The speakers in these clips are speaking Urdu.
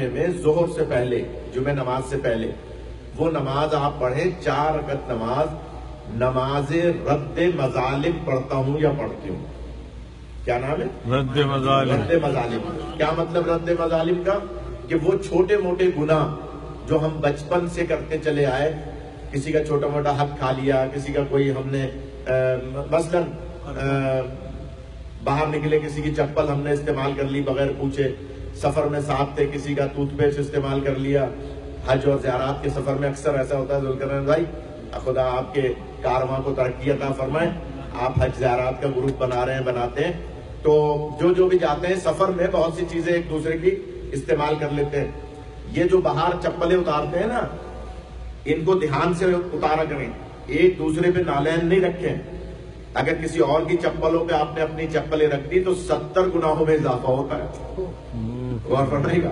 میں ظہر سے پہلے، جمعہ نماز سے پہلے وہ نماز آپ پڑھیں 4 رکعت نماز، نماز رد مظالم پڑھتا ہوں یا پڑھتی ہوں. کیا نام ہے؟ رد مظالم. رد مظالم. کیا مطلب رد مظالم کا؟ کہ وہ چھوٹے موٹے گناہ جو ہم بچپن سے کرتے چلے آئے، کسی کا چھوٹا موٹا حق کھا لیا، کسی کا کوئی ہم نے مثلا باہر نکلے کسی کی چپل ہم نے استعمال کر لی بغیر پوچھے، سفر میں ساتھ تھے کسی کا ٹوتھ پیسٹ استعمال کر لیا. حج اور زیارات کے سفر میں اکثر ایسا ہوتا ہے. ذوالقرنین بھائی خدا آپ کے کارواں کو ترقی عطا فرمائے. آپ حج زیارات کا گروپ بنا رہے ہیں، بناتے ہیں، تو جو بھی جاتے ہیں سفر میں بہت سی چیزیں ایک دوسرے کی استعمال کر لیتے ہیں. یہ جو باہر چپلیں اتارتے ہیں نا، ان کو دھیان سے اتارا کریں، ایک دوسرے پہ نالین نہیں رکھیں. اگر کسی اور کی چپلوں پہ آپ نے اپنی چپلیں رکھ دی تو 70 گناہوں میں اضافہ ہوتا ہے. غور فرمائے گا.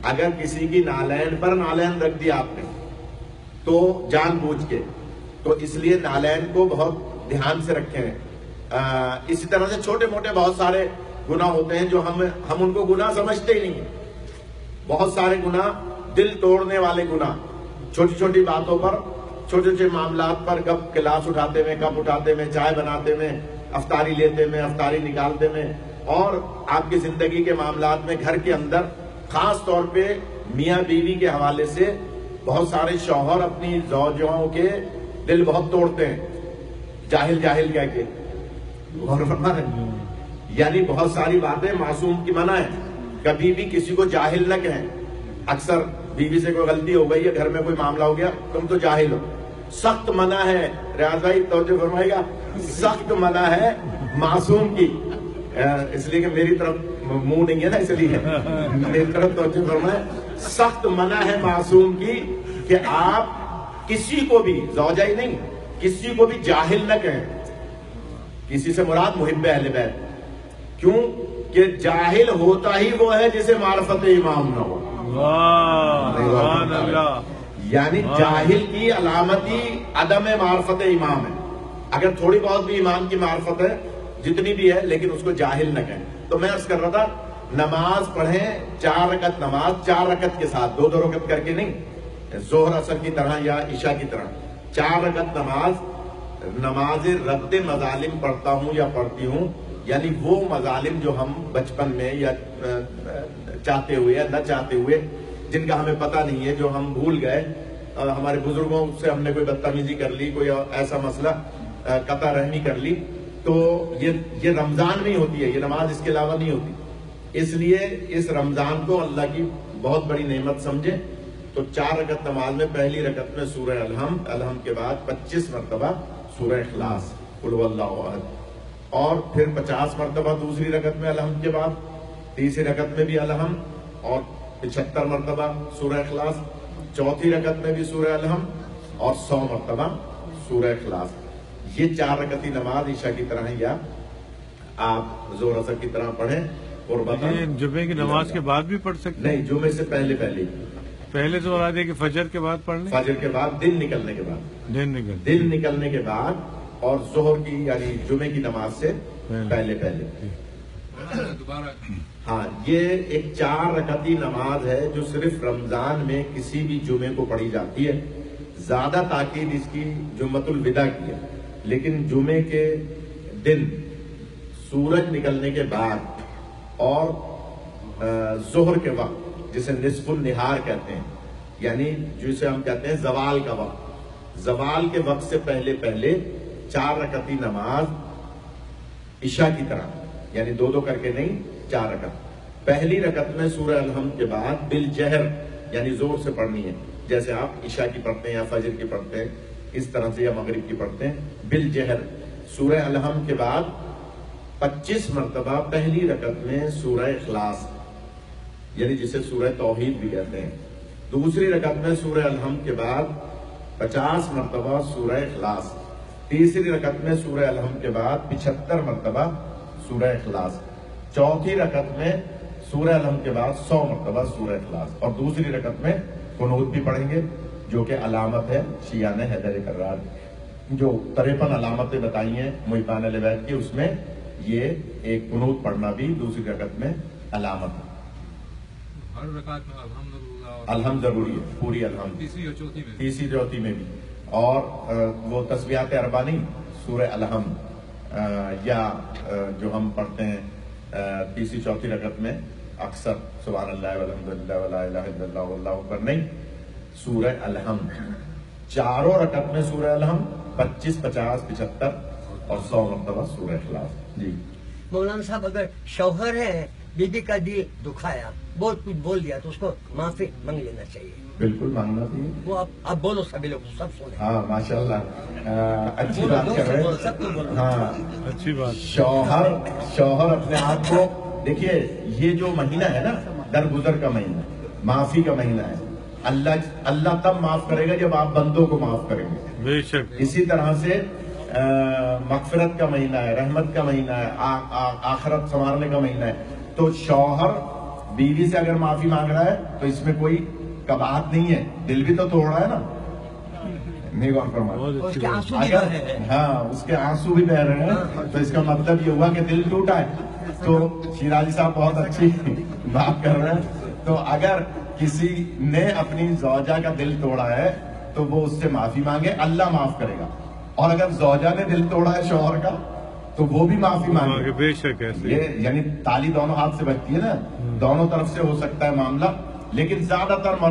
اگر کسی کی نالین پر نالین رکھ دی آپ نے تو جان بوجھ کے، تو اس لیے نالین کو بہت دھیان سے رکھیں. اسی طرح سے چھوٹے موٹے بہت سارے گناہ ہوتے ہیں جو ہم ان کو گناہ سمجھتے ہی نہیں ہیں. بہت سارے گناہ دل توڑنے والے گناہ، چھوٹی چھوٹی باتوں پر، چھوٹے چھوٹے معاملات پر، کب گلاس اٹھاتے میں، کپ اٹھاتے میں، چائے بناتے میں، افطاری لیتے میں، افطاری نکالتے میں، اور آپ کی زندگی کے معاملات میں گھر کے اندر خاص طور پہ میاں بیوی کے حوالے سے بہت سارے شوہر اپنی زوجوں کے دل بہت توڑتے ہیں، جاہل جاہل کہہ کے. غور فرما رہے ہیں؟ یعنی بہت ساری باتیں معصوم کی منع ہے. کبھی بھی کسی کو جاہل نہ کہیں. اکثر بیوی سے کوئی غلطی ہو گئی ہے، گھر میں کوئی معاملہ ہو گیا، تم تو جاہل ہو. سخت منع ہے. ریاض بھائی توجہ فرمائے گا، سخت منع ہے معصوم کی. اس لیے کہ میری طرف منہ نہیں ہے نا، اس لیے میری طرف توجہ فرمائے. سخت منع ہے معصوم کی کہ آپ کسی کو بھی، زوجہ ہی نہیں، کسی کو بھی جاہل نہ کہیں. کسی سے مراد محب اہل بیت. کیوں کہ جاہل ہوتا ہی وہ ہے جسے معرفت امام نہ ہو. سبحان اللہ. یعنی جاہل کی علامتی عدم معرفت امام ہے. اگر تھوڑی بہت بھی امام کی معرفت ہے، جتنی بھی ہے، لیکن اس کو جاہل نہ کہیں. تو میں عرض کر رہا تھا، نماز پڑھیں 4 رکعت نماز، 4 رکعت کے ساتھ، 2 رکعت کر کے نہیں، ظہر اثر کی طرح یا عشاء کی طرح. 4 رکعت نماز رد مظالم پڑھتا ہوں یا پڑھتی ہوں. یعنی وہ مظالم جو ہم بچپن میں یا چاہتے ہوئے یا نہ چاہتے ہوئے، جن کا ہمیں پتہ نہیں ہے، جو ہم بھول گئے، ہمارے بزرگوں سے ہم نے کوئی بدتمیزی کر لی، کوئی ایسا مسئلہ قطع رحمی کر لی، تو یہ رمضان میں ہی ہوتی ہے، یہ نماز اس کے علاوہ نہیں ہوتی. اس لیے اس رمضان کو اللہ کی بہت بڑی نعمت سمجھے. تو 4 رکعت نماز میں پہلی رکعت میں سورہ الحمد کے بعد 25 مرتبہ سورہ اخلاص، قل هو اللہ احد، اور پھر 50 مرتبہ دوسری رکعت میں الحمد کے بعد، تیسری رکعت میں بھی الحمد، اور 75 مرتبہ سورہ اخلاص، چوتھی رکعت میں بھی سورہ الحمد، اور 100 مرتبہ سورہ اخلاص. یہ 4 رکعتی نماز عشاء کی طرح ہے، یا آپ ظہر اثر کی طرح پڑھیں. یہ جمعے کی نماز کے بعد بھی پڑھ سکتے ہیں؟ نہیں، جمعے سے پہلے پہلے تو مراد ہے کہ فجر کے بعد پڑھ لیں. فجر کے بعد، دن نکلنے کے بعد، دن نکلنے کے بعد، اور ظہر کی یعنی جمعے کی نماز سے پہلے. ہاں، یہ ایک 4 رکعتی نماز ہے جو صرف رمضان میں کسی بھی جمعے کو پڑھی جاتی ہے. زیادہ تاکید اس کی جمعۃ الوداع کی ہے، لیکن جمعے کے دن سورج نکلنے کے بعد اور ظہر کے وقت، جسے نصف النہار کہتے ہیں، یعنی جسے ہم کہتے ہیں زوال کا وقت، زوال کے وقت سے پہلے 4 رکعتی نماز عشاء کی طرح، یعنی 2 کر کے نہیں، 4 رکعت. پہلی رکعت میں سورہ الحمد کے بعد بالجہر، یعنی زور سے پڑھنی ہے، جیسے آپ عشاء کی پڑھتے ہیں یا فجر کی پڑھتے ہیں، اس طرح سے، یا مغرب کی پڑھتے ہیں. بالجہر سورہ الحمد کے بعد 25 مرتبہ پہلی رکعت میں سورہ اخلاص، یعنی جسے سورہ توحید بھی کہتے ہیں. دوسری رکعت میں سورہ الحمد کے بعد 50 مرتبہ سورہ اخلاص. تیسری رکعت میں سورہ الحمد کے بعد 75 مرتبہ سورہ اخلاص. چوتھی رکعت میں سورہ الحمد کے بعد 100 مرتبہ سورہ اخلاص. اور دوسری رکعت میں قنوت بھی پڑھیں گے، جو کہ علامت ہے شیعہ نے حیدر کرار، جو 53 علامتیں بتائی ہیں محبان اہل بیت کی، اس میں یہ ایک قنوت پڑھنا بھی دوسری رکعت میں علامت ہے. ہر رکعت میں الحمدللہ الحمد ضروری ہے، پوری الحمد، تیسری اور چوتھی میں تیسری چوتھی میں بھی، اور وہ تسبیحات اربع نہیں، سورہ الحمد یا جو ہم پڑھتے ہیں تیسری چوتھی رکعت میں اکثر سبحان اللہ والحمدللہ ولا الہ الا اللہ واللہ اکبر نہیں، سورہ الحمد چاروں رکعت میں سورہ الحمد 25 50 75 اور 100 مرتبہ سورہ اخلاص. جی مولانا صاحب اگر شوہر ہے بیوی کا دل دکھایا، بہت کچھ بول دیا تو اس کو معافی مانگ لینا چاہیے. بالکل مانگنا چاہیے. وہ آپ بولو، سبھی لوگ سب سنیں. ہاں ماشاء اللہ اچھی بولو، بات دو کر سے رہے بولو، ہیں. سب کو بولو. ہاں اچھی بات. شوہر اپنے آپ کو دیکھیے، یہ جو مہینہ ہے نا درگزر کا مہینہ، معافی کا مہینہ ہے. اللہ تب معاف کرے گا جب آپ بندوں کو معاف کریں گے. بے شک. اسی طرح سے مغفرت کا مہینہ ہے، رحمت کا مہینہ ہے، آخرت سنوارنے کا مہینہ ہے. تو شوہر بیوی سے اگر معافی مانگ رہا ہے تو اس میں کوئی کباہت نہیں ہے، دل بھی تو توڑ رہا ہے نا. نہیں غور فرمائے. بہت اس اچھی کے بات. آنسو بھی اگر بہہ رہے ہیں. ہاں اس کے آنسو بھی بہ رہے ہیں تو اس کا مطلب یہ ہوا کہ دل ٹوٹا ہے. تو شیرازی صاحب بہت اچھی بات کر رہے ہیں. تو اگر کسی نے اپنی زوجہ کا دل توڑا ہے تو وہ اس سے معافی مانگے، اللہ معاف کرے گا. اور اگر زوجہ نے دل توڑا ہے شوہر کا تو وہ بھی معافی مانگے. بے شک ایسے. یہ یعنی تالی دونوں ہاتھ سے بجتی ہے نا، دونوں طرف سے ہو سکتا ہے معاملہ، لیکن زیادہ تر